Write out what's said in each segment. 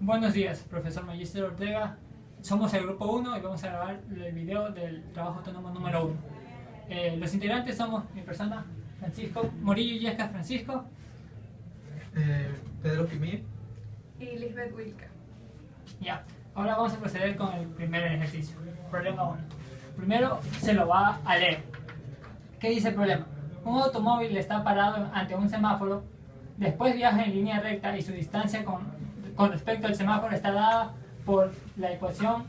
Buenos días, profesor Magister Ortega. Somos el grupo 1 y vamos a grabar el video del trabajo autónomo número 1. Los integrantes somos mi persona, Francisco Morillo Yesca Francisco, Pedro Pimí y Lisbeth Wilka. Ya, ahora vamos a proceder con el primer ejercicio. Problema 1. Primero se lo va a leer. ¿Qué dice el problema? Un automóvil está parado ante un semáforo, después viaja en línea recta y su distancia con respecto al semáforo está dada por la ecuación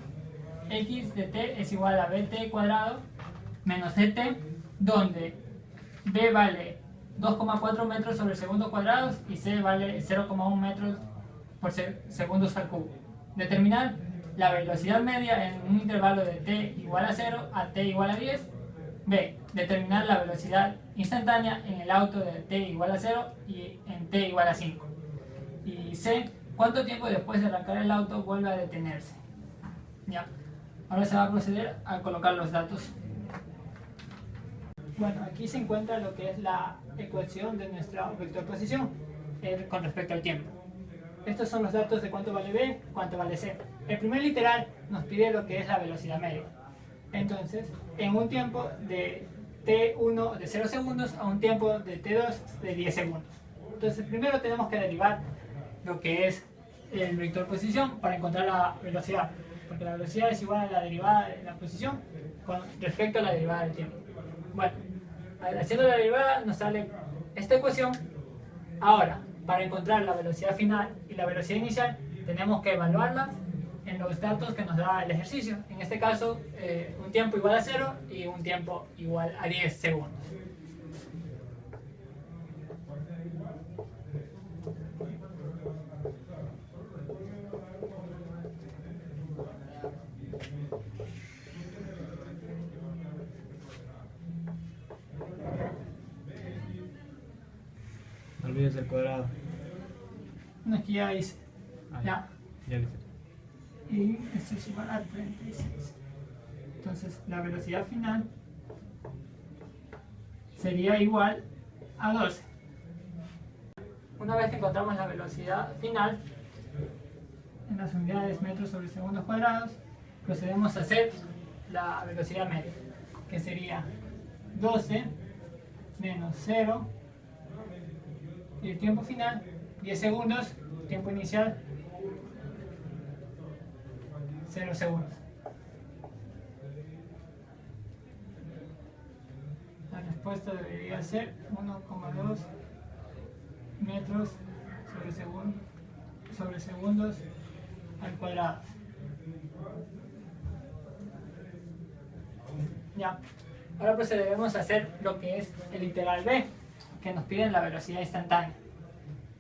x de t es igual a bt cuadrado menos dt, donde b vale 2,4 metros sobre segundo cuadrados y c vale 0,1 metros por segundos al cubo. Determinar la velocidad media en un intervalo de t igual a 0 a t igual a 10. B. Determinar la velocidad instantánea en el auto de t igual a 0 y en t igual a 5. Y C. ¿Cuánto tiempo después de arrancar el auto vuelve a detenerse? Ya. Ahora se va a proceder a colocar los datos. Bueno, aquí se encuentra lo que es la ecuación de nuestra vector posición con respecto al tiempo. Estos son los datos de cuánto vale B, cuánto vale C. El primer literal nos pide lo que es la velocidad media. Entonces, en un tiempo de T1 de 0 segundos a un tiempo de T2 de 10 segundos. Entonces, primero tenemos que derivar lo que es el vector posición para encontrar la velocidad, porque la velocidad es igual a la derivada de la posición con respecto a la derivada del tiempo. Bueno, haciendo la derivada nos sale esta ecuación. Ahora, para encontrar la velocidad final y la velocidad inicial, tenemos que evaluarlas en los datos que nos da el ejercicio. En este caso, un tiempo igual a 0 y un tiempo igual a 10 segundos. No olvides el cuadrado. No, es que ya hice. Ya. Ya lo hice. Y esto es igual a 36. Entonces la velocidad final sería igual a 12. Una vez que encontramos la velocidad final en las unidades metros sobre segundos cuadrados, procedemos a hacer la velocidad media, que sería 12 menos 0 y el tiempo final 10 segundos, tiempo inicial 0 segundos. La respuesta debería ser 1,2 metros sobre segundos al cuadrado. Ya. Ahora procederemos a hacer lo que es el literal B, que nos pide la velocidad instantánea.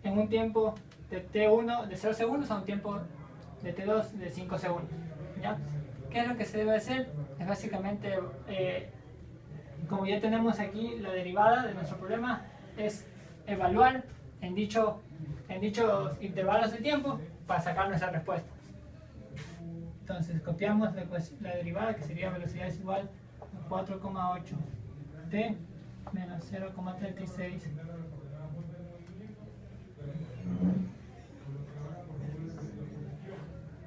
En un tiempo de T1 de 0 segundos a un tiempo de T2 de 5 segundos. ¿Ya? ¿Qué es lo que se debe hacer? Es básicamente, como ya tenemos aquí la derivada de nuestro problema, es evaluar en dichos intervalos de tiempo para sacar nuestra respuesta. Entonces copiamos la derivada, que sería velocidad es igual a 4,8 t menos 0,36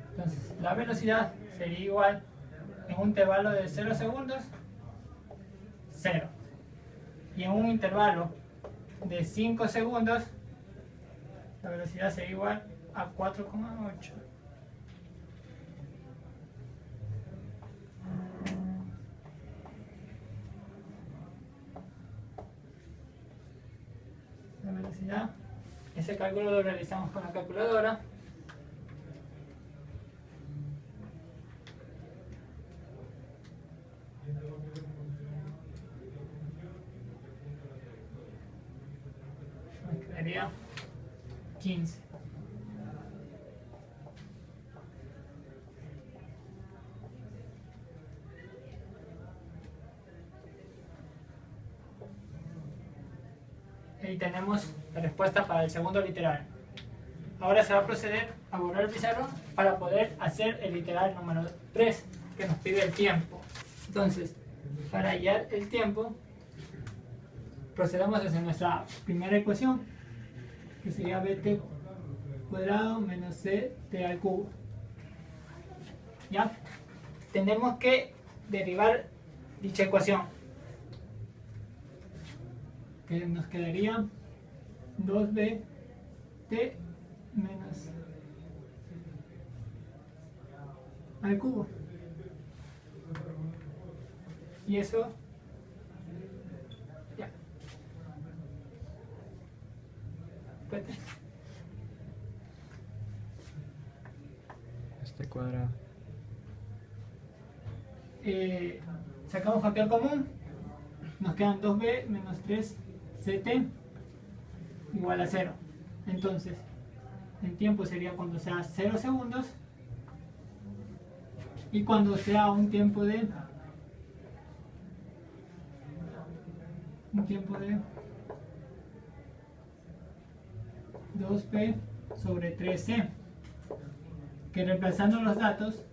Entonces, la velocidad sería igual en un intervalo de 0 segundos, 0. Y en un intervalo de 5 segundos, la velocidad sería igual a 4,8. La velocidad, ese cálculo lo realizamos con la calculadora. Quedaría 15. Y tenemos la respuesta para el segundo literal. Ahora se va a proceder a borrar el pizarrón para poder hacer el literal número 3, que nos pide el tiempo. Entonces, para hallar el tiempo, procedemos desde nuestra primera ecuación, que sería bt cuadrado menos ct al cubo. ¿Ya? Tenemos que derivar dicha ecuación, que nos quedaría 2bt menos al cubo. Y eso ya. Espérate. Este cuadrado. Sacamos factor común, nos quedan 2b menos 3ct igual a 0. Entonces el tiempo sería cuando sea 0 segundos y cuando sea un tiempo de 2p sobre 3c, que reemplazando los datos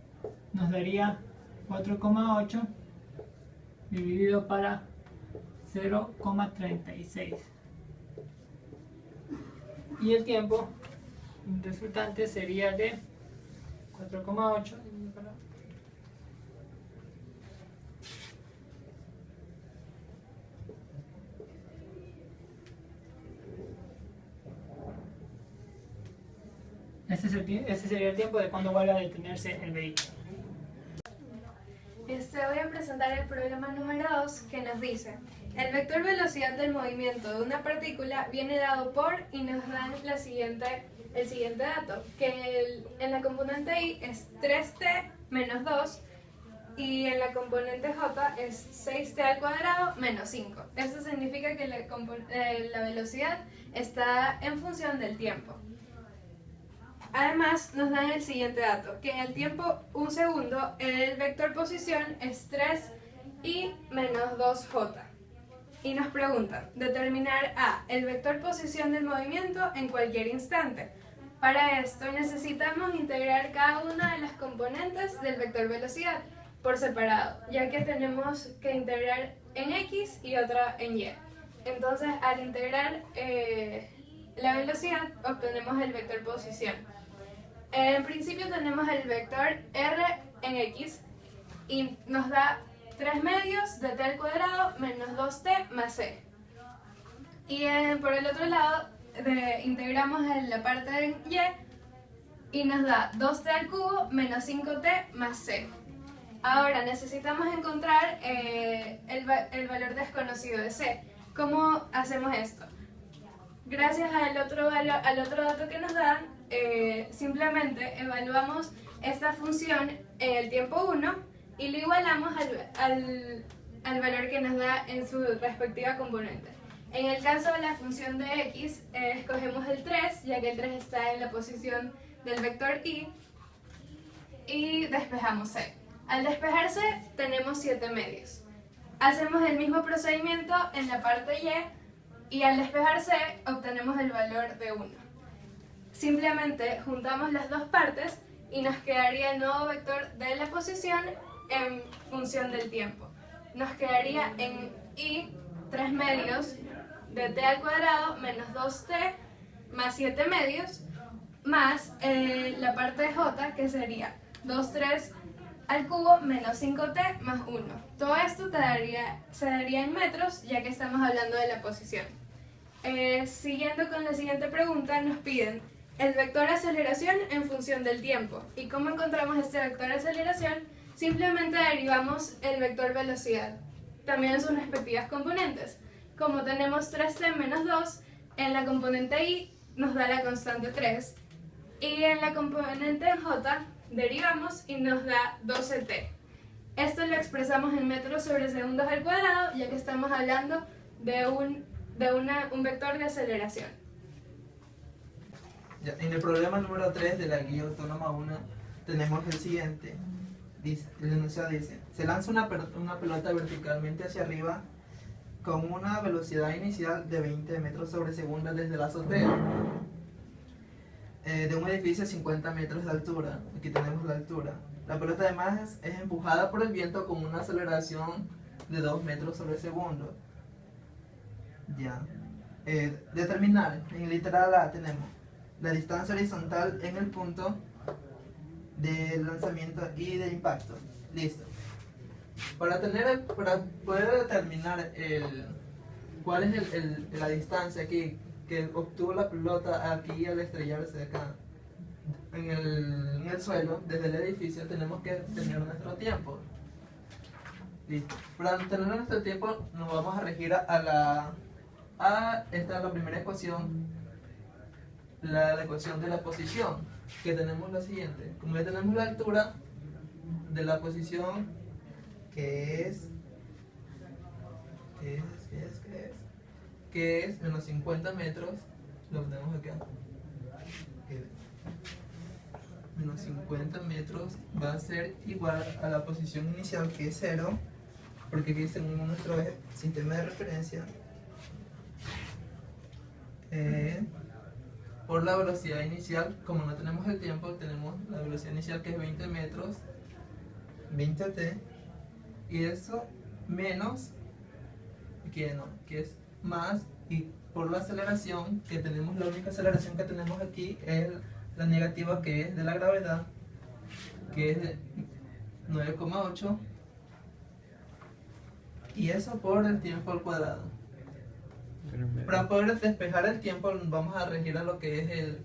nos daría 4,8 dividido para 0,36, y el tiempo resultante sería de 4,8 dividido para ese sería el tiempo de cuando vuelva a detenerse el vehículo. Voy a presentar el problema número 2, que nos dice: el vector velocidad del movimiento de una partícula viene dado por, y nos dan el siguiente dato, que en la componente I es 3t menos 2 y en la componente J es 6t al cuadrado menos 5. Esto significa que la velocidad está en función del tiempo. Además, nos dan el siguiente dato, que en el tiempo 1 segundo, el vector posición es 3i menos 2j. Y nos preguntan, determinar a el vector posición del movimiento en cualquier instante. Para esto necesitamos integrar cada una de las componentes del vector velocidad por separado, ya que tenemos que integrar en x y otra en y. Entonces, al integrar la velocidad, obtenemos el vector posición. En principio tenemos el vector r en x y nos da 3 medios de t al cuadrado menos 2t más c. Y por el otro lado integramos en la parte de y nos da 2t al cubo menos 5t más c. Ahora necesitamos encontrar el valor desconocido de c. ¿Cómo hacemos esto? Gracias al otro dato que nos dan, simplemente evaluamos esta función en el tiempo 1 y lo igualamos al valor que nos da en su respectiva componente. En el caso de la función de x, escogemos el 3, ya que el 3 está en la posición del vector y despejamos c. Al despejarse tenemos 7 medios. Hacemos el mismo procedimiento en la parte y al despejarse obtenemos el valor de 1. Simplemente juntamos las dos partes y nos quedaría el nuevo vector de la posición en función del tiempo. Nos quedaría en y 3 medios de t al cuadrado menos 2t más 7 medios más la parte de j, que sería 2,3 al cubo menos 5t más 1. Todo esto se daría en metros, ya que estamos hablando de la posición. Siguiendo con la siguiente pregunta, nos piden el vector aceleración en función del tiempo. ¿Y cómo encontramos este vector aceleración? Simplemente derivamos el vector velocidad, también en sus respectivas componentes. Como tenemos 3t menos 2, en la componente i nos da la constante 3 y en la componente j derivamos y nos da 12t. Esto lo expresamos en metros sobre segundos al cuadrado, ya que estamos hablando de un vector de aceleración. Ya, en el problema número 3 de la guía autónoma 1 tenemos el siguiente. El enunciado dice: se lanza una pelota verticalmente hacia arriba con una velocidad inicial de 20 metros sobre segundo desde la azotea de un edificio de 50 metros de altura. Aquí tenemos la altura. La pelota además es empujada por el viento con una aceleración de 2 metros sobre segundo. Ya. Determinar, en el literal A tenemos la distancia horizontal en el punto de lanzamiento y de impacto. Listo. Para poder determinar cuál es la distancia aquí que obtuvo la pelota aquí al estrellarse acá en el suelo, desde el edificio, tenemos que tener nuestro tiempo. Listo. Para tener nuestro tiempo nos vamos a regir esta es la primera ecuación, la ecuación de la posición, que tenemos la siguiente. Como ya tenemos la altura de la posición, que es menos 50 metros, lo tenemos acá. Menos 50 metros va a ser igual a la posición inicial, que es 0, porque aquí según nuestro sistema de referencia, por la velocidad inicial. Como no tenemos el tiempo, tenemos la velocidad inicial, que es 20 metros, 20t, y eso menos, que es más, y por la aceleración que tenemos, la única aceleración que tenemos aquí es la negativa, que es de la gravedad, que es de 9,8, y eso por el tiempo al cuadrado. Para poder despejar el tiempo vamos a regir a lo que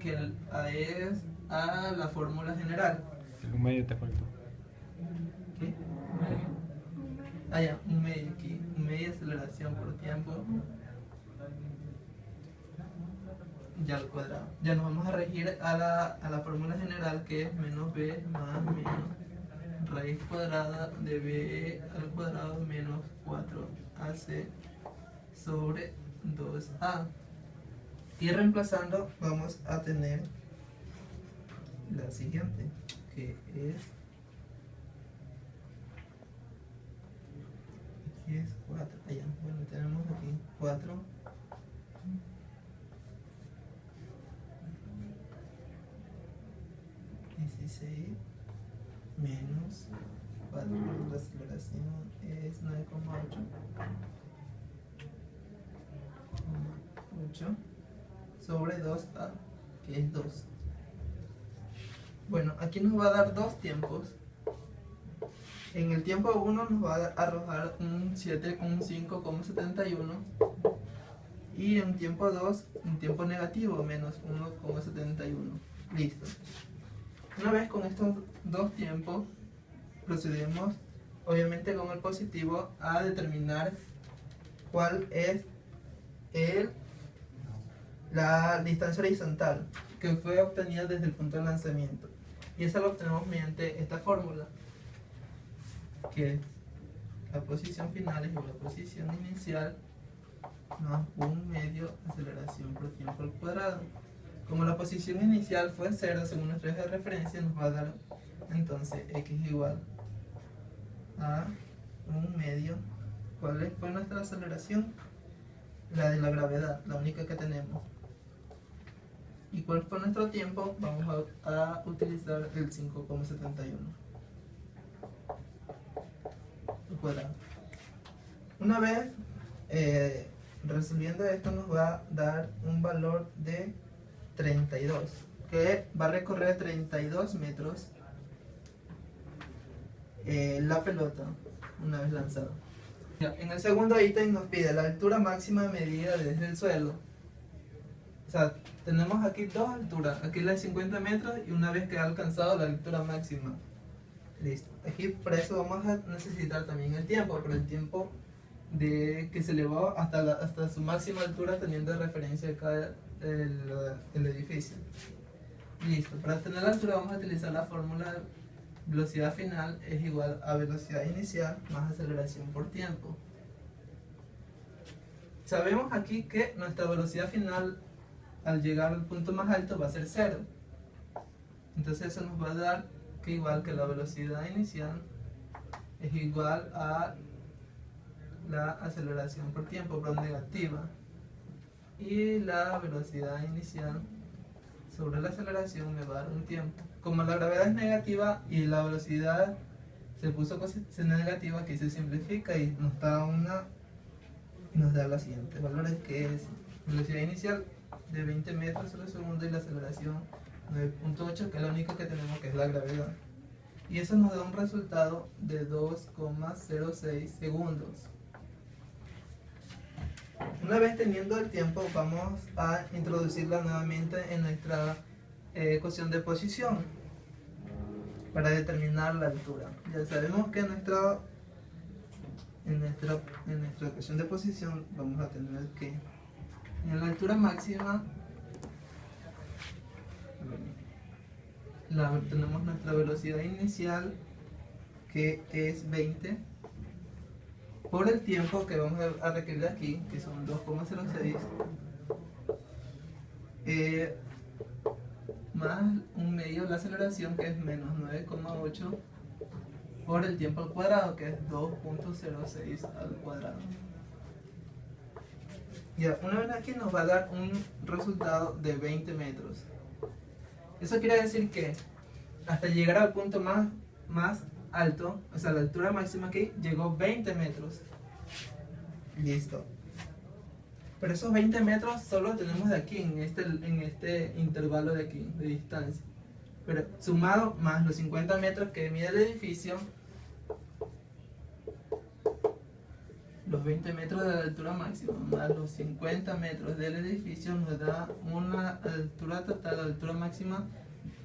es a la fórmula general. El medio te faltó. ¿Qué? Ah, ya, un medio aquí, un medio de aceleración por tiempo, ya al cuadrado. Ya nos vamos a regir a la fórmula general, que es menos b más menos raíz cuadrada de b al cuadrado menos 4ac sobre 2a. Y reemplazando vamos a tener la siguiente, que es, aquí es 4, allá, bueno, tenemos aquí 4 16 menos 4, la aceleración es 9,8 sobre 2a, que es 2. Bueno, aquí nos va a dar dos tiempos. En el tiempo 1 nos va a arrojar un 5,71, y en tiempo 2 un tiempo negativo, menos 1,71. Listo. Una vez con estos dos tiempos, procedemos obviamente con el positivo a determinar cuál es la distancia horizontal que fue obtenida desde el punto de lanzamiento, y esa lo obtenemos mediante esta fórmula, que es la posición final es igual a la posición inicial más un medio aceleración por tiempo al cuadrado. Como la posición inicial fue 0 según nuestro eje de referencia, nos va a dar entonces x igual a un medio. ¿Cuál fue nuestra aceleración? La de la gravedad, la única que tenemos. ¿Y cuál fue nuestro tiempo? Vamos a utilizar el 5,71 al cuadrado. Una vez resolviendo esto, nos va a dar un valor de 32, que va a recorrer 32 metros la pelota una vez lanzada. En el segundo ítem nos pide la altura máxima medida desde el suelo. O sea, tenemos aquí dos alturas, aquí la de 50 metros y una vez que ha alcanzado la altura máxima. Listo. Aquí para eso vamos a necesitar también el tiempo, pero el tiempo de que se elevó hasta su máxima altura, teniendo de referencia acá el edificio. Listo. Para tener la altura vamos a utilizar la fórmula: velocidad final es igual a velocidad inicial más aceleración por tiempo. Sabemos aquí que nuestra velocidad final al llegar al punto más alto va a ser 0. Entonces eso nos va a dar que igual que la velocidad inicial es igual a la aceleración por tiempo, pero negativa. Y la velocidad inicial sobre la aceleración me va a dar un tiempo. Como la gravedad es negativa y la velocidad se puso negativa, aquí se simplifica y nos da la siguiente valores, que es velocidad inicial de 20 metros sobre segundo y la aceleración 9.8, que es la única que tenemos, que es la gravedad. Y eso nos da un resultado de 2,06 segundos. Una vez teniendo el tiempo, vamos a introducirla nuevamente en nuestra ecuación de posición para determinar la altura. Ya sabemos que en nuestra ecuación de posición vamos a tener que en la altura máxima tenemos nuestra velocidad inicial, que es 20, por el tiempo que vamos a requerir aquí, que son 2,06, más un medio la aceleración, que es menos 9,8, por el tiempo al cuadrado, que es 2.06 al cuadrado. Ya, una vez aquí nos va a dar un resultado de 20 metros. Eso quiere decir que hasta llegar al punto más alto, o sea, la altura máxima aquí, llegó 20 metros. Listo. Pero esos 20 metros solo tenemos de aquí, en este intervalo de aquí, de distancia. Pero sumado más los 50 metros que mide el edificio, los 20 metros de la altura máxima más los 50 metros del edificio nos da una altura total, la altura máxima,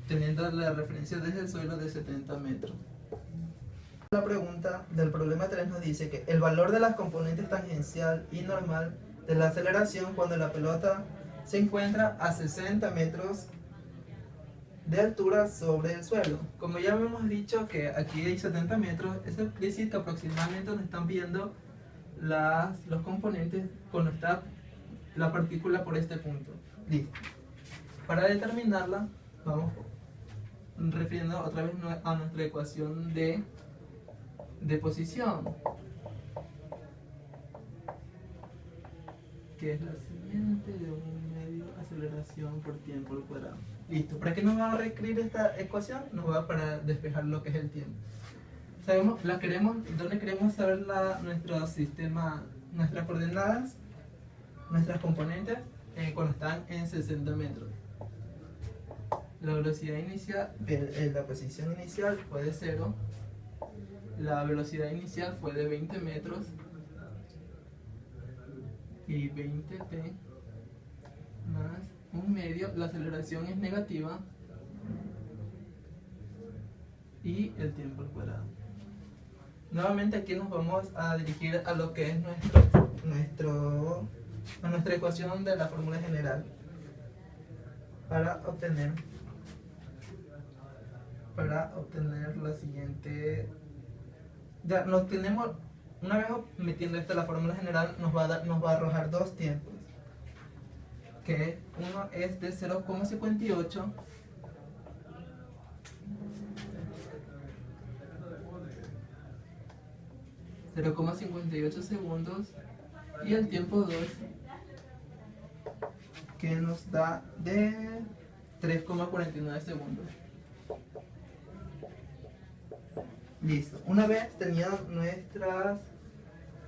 teniendo la referencia desde el suelo de 70 metros. La pregunta del problema 3 nos dice que el valor de las componentes tangencial y normal de la aceleración cuando la pelota se encuentra a 60 metros de altura sobre el suelo. Como ya hemos dicho que aquí hay 70 metros, eso quiere decir que aproximadamente nos están viendo los componentes cuando está la partícula por este punto. Listo. Para determinarla, vamos refiriendo otra vez a nuestra ecuación de posición, que es la siguiente: de un medio aceleración por tiempo al cuadrado. Listo. ¿Para qué nos va a reescribir esta ecuación? Nos va para despejar lo que es el tiempo. Sabemos, ¿dónde queremos saber nuestro sistema, nuestras coordenadas, nuestras componentes? Cuando están en 60 metros. La velocidad inicial, la posición inicial fue de 0. La velocidad inicial fue de 20 metros. Y 20t más un medio, la aceleración es negativa. Y el tiempo al cuadrado. Nuevamente aquí nos vamos a dirigir a lo que es nuestra ecuación de la fórmula general para obtener la siguiente. Ya nos tenemos, una vez metiendo esto a la fórmula general, nos va a arrojar dos tiempos, que uno es de 0,58 segundos, y el tiempo 2, que nos da de 3,49 segundos. Listo. Una vez teniendo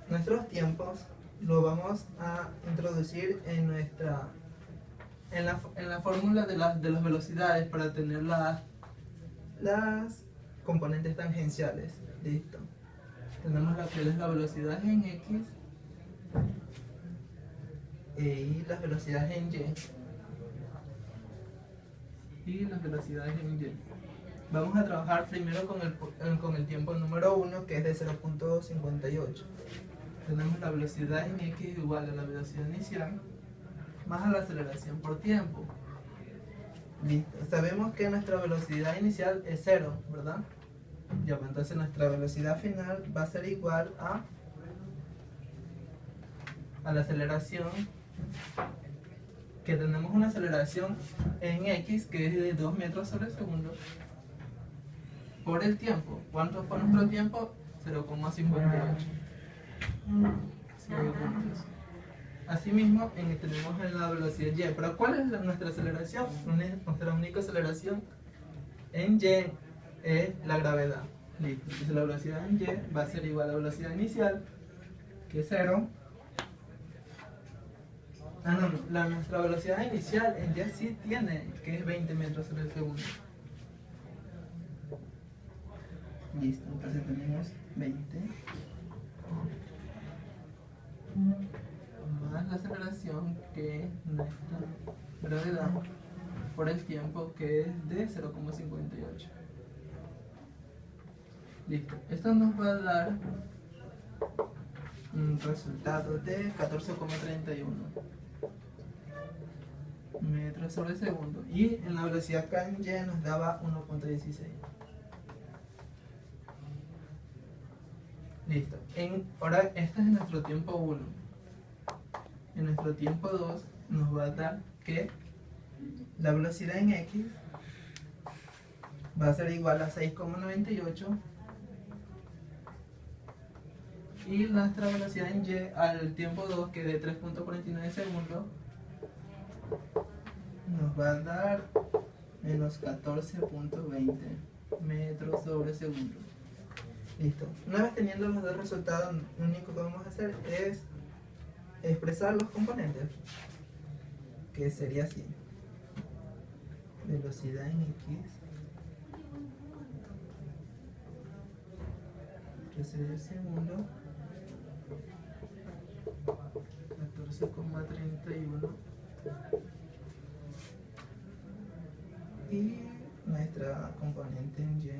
nuestros tiempos, lo vamos a introducir en la fórmula de las velocidades para tener las componentes tangenciales. Listo. Tenemos la que es la velocidad en X y las velocidades en Y. Y las velocidades en Y. Vamos a trabajar primero con el tiempo número 1, que es de 0.58. Tenemos la velocidad en X igual a la velocidad inicial más a la aceleración por tiempo. Listo. Sabemos que nuestra velocidad inicial es 0, ¿verdad? Ya, pues entonces nuestra velocidad final va a ser igual a la aceleración, que tenemos una aceleración en X que es de 2 metros sobre segundo, por el tiempo. ¿Cuánto fue nuestro tiempo? 0,58 segundos. Asimismo, tenemos en la velocidad Y. Pero ¿cuál es nuestra aceleración? Nuestra única aceleración en Y es la gravedad. Listo. Entonces la velocidad en Y va a ser igual a la velocidad inicial, que es 0, Nuestra velocidad inicial en ya sí tiene, que es 20 metros sobre el segundo. Listo, entonces tenemos 20 más la aceleración, que es nuestra gravedad por el tiempo, que es de 0,58. Listo, esto nos va a dar un resultado de 14,31 metros sobre segundo, y en la velocidad km nos daba 1,16. Listo. Ahora este es nuestro tiempo 1. En nuestro tiempo 2 nos va a dar que la velocidad en X va a ser igual a 6,98 y nuestra velocidad en Y al tiempo 2, que es de 3,49 segundos, nos va a dar menos 14,20 metros sobre segundo. Listo. Una vez teniendo los dos resultados, lo único que vamos a hacer es expresar los componentes, que sería así: velocidad en X, que sería el segundo, 14,31, y nuestra componente en Y,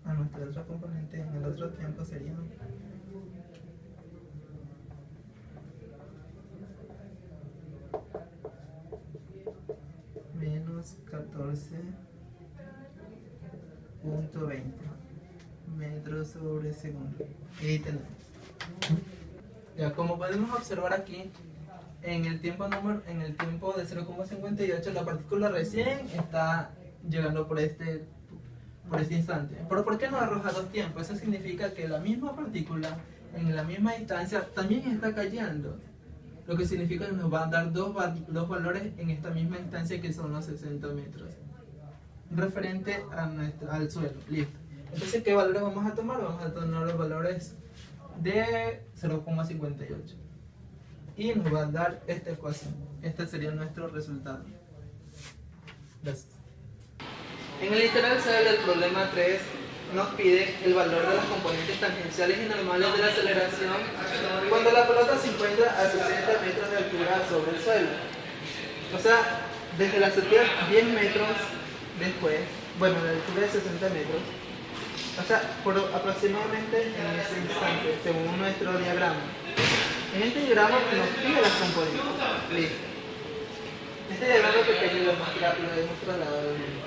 a nuestra otra componente en el otro tiempo sería menos 14,20 metros sobre segundo. Y ahí tenemos. Ya, como podemos observar aquí, en el tiempo de 0,58 la partícula recién está llegando por este instante. Pero ¿por qué nos arroja dos tiempos? Eso significa que la misma partícula en la misma distancia también está cayendo, lo que significa que nos va a dar dos valores en esta misma distancia, que son los 60 metros referente al suelo. Listo. Entonces, ¿qué valores vamos a tomar? Vamos a tomar los valores de 0,58 y nos va a dar esta ecuación. Este sería nuestro resultado. Gracias. En el literal C del problema 3 nos pide el valor de las componentes tangenciales y normales de la aceleración cuando la pelota se encuentra a 60 metros de altura sobre el suelo. O sea, desde la altura 10 metros después, bueno, de altura de 60 metros, o sea, por aproximadamente en ese instante, según nuestro diagrama. En este diagrama nos pide las componentes. Listo. Este diagrama pequeño lo hemos trasladado en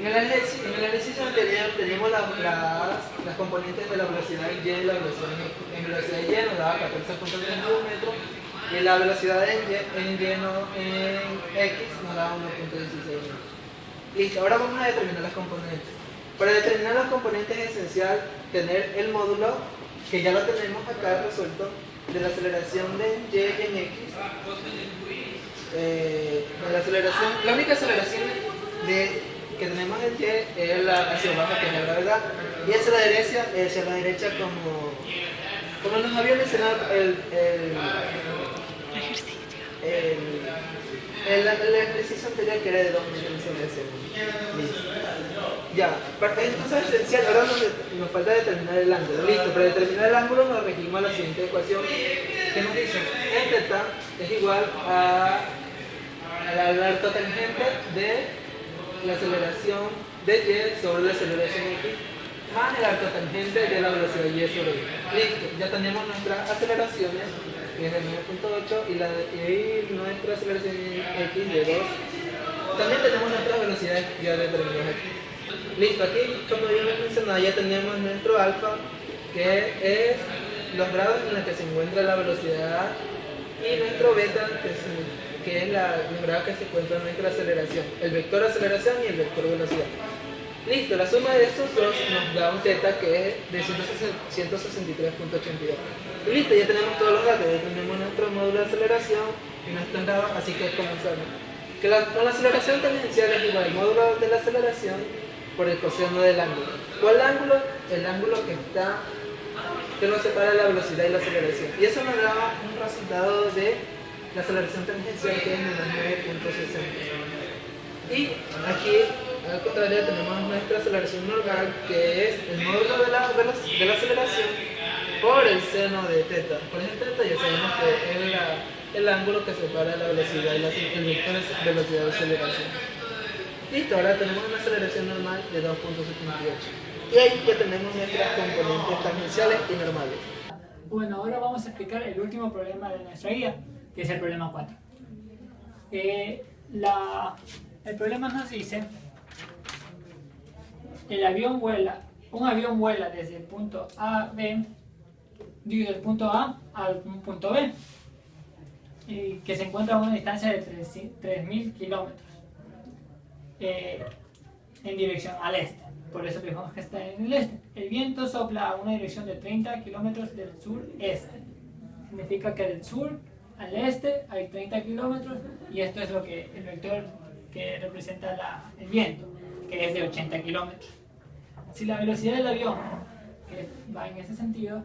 el ejercicio anterior teníamos las componentes de la velocidad en Y y la velocidad en velocidad Y nos daba 14,31 metros y la velocidad en X nos daba 1,16 metros. Listo, ahora vamos a determinar las componentes. Para determinar las componentes es esencial tener el módulo, que ya lo tenemos acá resuelto, de la aceleración de Y en X. La única aceleración que tenemos en Y es la hacia abajo, que es la gravedad, y hacia la derecha como nos había mencionado el ejercicio anterior, que era de 2 metros sobre segundo. Listo. Ya, entonces es esencial. Ahora nos falta determinar el ángulo. Listo, para determinar el ángulo nos regimos a la siguiente ecuación, que nos dice en θ es igual al arco tangente de la aceleración de Y sobre la aceleración X más el arco tangente de la velocidad Y sobre Y. Listo, ya tenemos nuestras aceleraciones, que es de 9,8 y nuestra aceleración X de 2. También tenemos nuestras velocidades ya determinadas aquí. Listo, aquí como ya hemos mencionado ya tenemos nuestro alfa, que es los grados en los que se encuentra la velocidad, y nuestro beta, que es los grados que se encuentra nuestra aceleración, el vector aceleración y el vector velocidad. Listo, la suma de estos dos nos da un θ que es de 163,82. Y listo, ya tenemos todos los datos, ya tenemos nuestro módulo de aceleración y nuestro grado, así que comenzamos. Con la aceleración tangencial es igual al módulo de la aceleración por el coseno del ángulo. ¿Cuál ángulo? El ángulo que está que nos separa la velocidad y la aceleración. Y eso nos daba un resultado de la aceleración tangencial que es menos 9.60. Y aquí, al contrario, tenemos nuestra aceleración normal, que es el módulo de la aceleración por el seno de teta. Por el teta ya sabemos que es el ángulo que separa la velocidad y el vector de velocidad de aceleración. Listo, ahora tenemos una aceleración normal de 2.78. Y ahí ya tenemos nuestras componentes tangenciales y normales. Bueno, ahora vamos a explicar el último problema de nuestra guía, que es el problema 4. El problema nos dice, un avión vuela desde el punto A al punto B, que se encuentra a una distancia de 3.000 kilómetros en dirección al este. Por eso dijimos que está en el este. El viento sopla a una dirección de 30 kilómetros del sur-este. Significa que del sur al este hay 30 kilómetros, y esto es lo que el vector que representa el viento, que es de 80 kilómetros. Si la velocidad del avión, que va en ese sentido,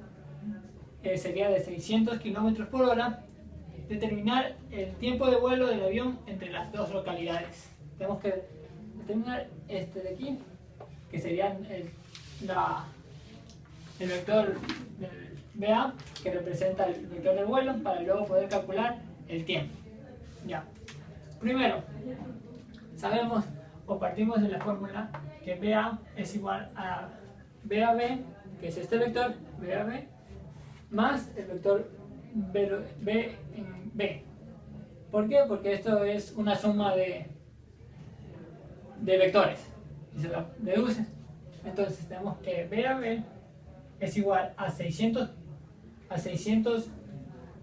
sería de 600 kilómetros por hora, determinar el tiempo de vuelo del avión entre las dos localidades. Tenemos que determinar este de aquí, que sería el vector del BA, que representa el vector del vuelo, para luego poder calcular el tiempo. Ya. Primero, sabemos o partimos de la fórmula que BA es igual a BAB, que es este vector, BAB, más el vector B en B. ¿Por qué? Porque esto es una suma de vectores y se la deduce. Entonces tenemos que BAB es igual a 600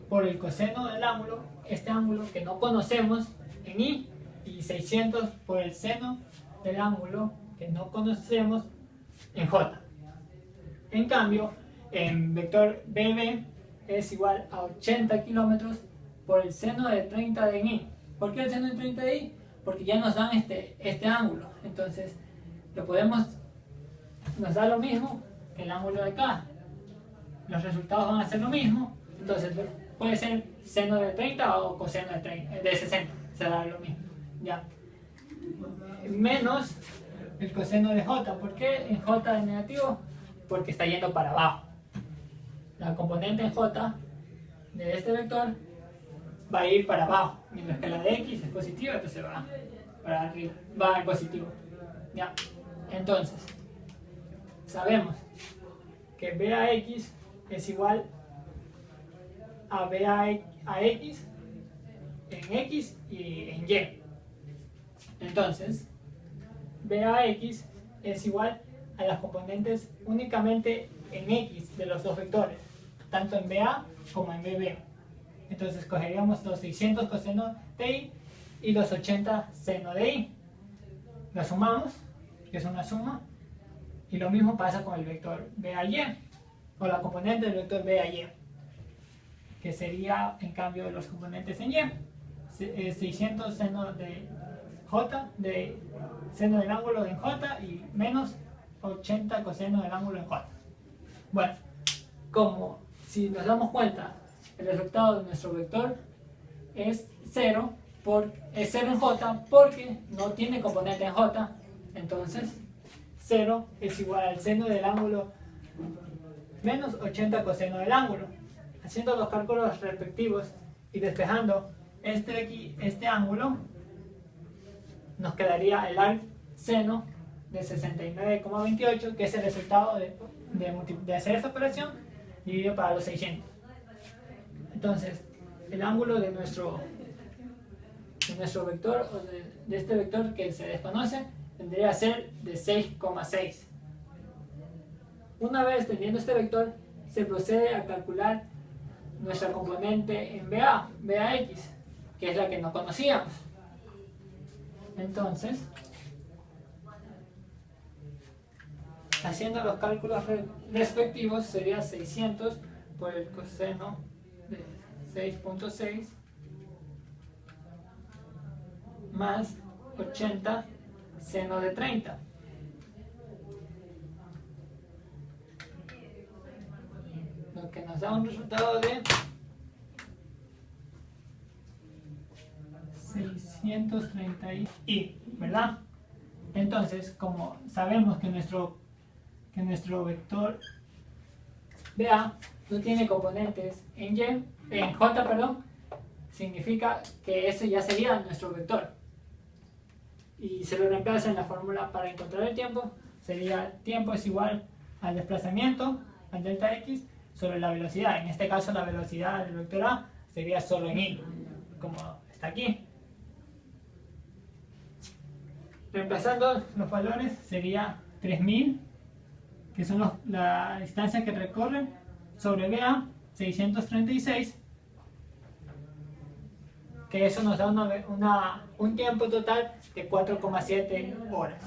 por el coseno del ángulo, este ángulo que no conocemos en I, y 600 por el seno del ángulo que no conocemos en J. En cambio, en vector BB es igual a 80 kilómetros por el seno de 30 de I. ¿Por qué el seno de 30 de I? Porque ya nos dan este ángulo. Entonces, nos da lo mismo que el ángulo de acá. Los resultados van a ser lo mismo. Entonces, puede ser seno de 30 o coseno de 60. Será lo mismo. Ya. Menos el coseno de J. ¿Por qué en J es negativo? Porque está yendo para abajo. La componente en J de este vector va a ir para abajo, mientras que la de X es positiva, entonces va para arriba, va al positivo. Ya. Entonces, sabemos que BAX es igual a BAX en X y en Y. Entonces, BAX es igual a las componentes únicamente en X de los dos vectores, tanto en BA como en BB. Entonces cogeríamos los 600 coseno de I y los 80 seno de I. Lo sumamos, que es una suma, y lo mismo pasa con el vector BAY, o la componente del vector BAY, que sería en cambio los componentes en Y, 600 seno de J, de seno del ángulo en J, y menos 80 coseno del ángulo en J. Bueno, como si nos damos cuenta, el resultado de nuestro vector es 0 en J porque no tiene componente en J. Entonces 0 es igual al seno del ángulo menos 80 coseno del ángulo. Haciendo los cálculos respectivos y despejando este ángulo, nos quedaría el arc seno de 69,28, que es el resultado de hacer esta operación dividido para los 600. Entonces, el ángulo de nuestro vector, o de este vector que se desconoce, tendría que ser de 6,6. Una vez teniendo este vector, se procede a calcular nuestra componente en BAX, que es la que no conocíamos. Entonces, haciendo los cálculos respectivos, sería 600 por el coseno de 6.6 más 80 seno de 30. nos da un resultado de 630 y, ¿verdad? Entonces, como sabemos que nuestro vector BA no tiene componentes en J, perdón, significa que ese ya sería nuestro vector. Y se lo reemplaza en la fórmula para encontrar el tiempo. Sería tiempo es igual al desplazamiento, al delta x, sobre la velocidad. En este caso la velocidad del vector A sería solo en y, como está aquí. Reemplazando los valores sería 3000, que son la distancia que recorren, sobre BA 636, que eso nos da un tiempo total de 4,7 horas.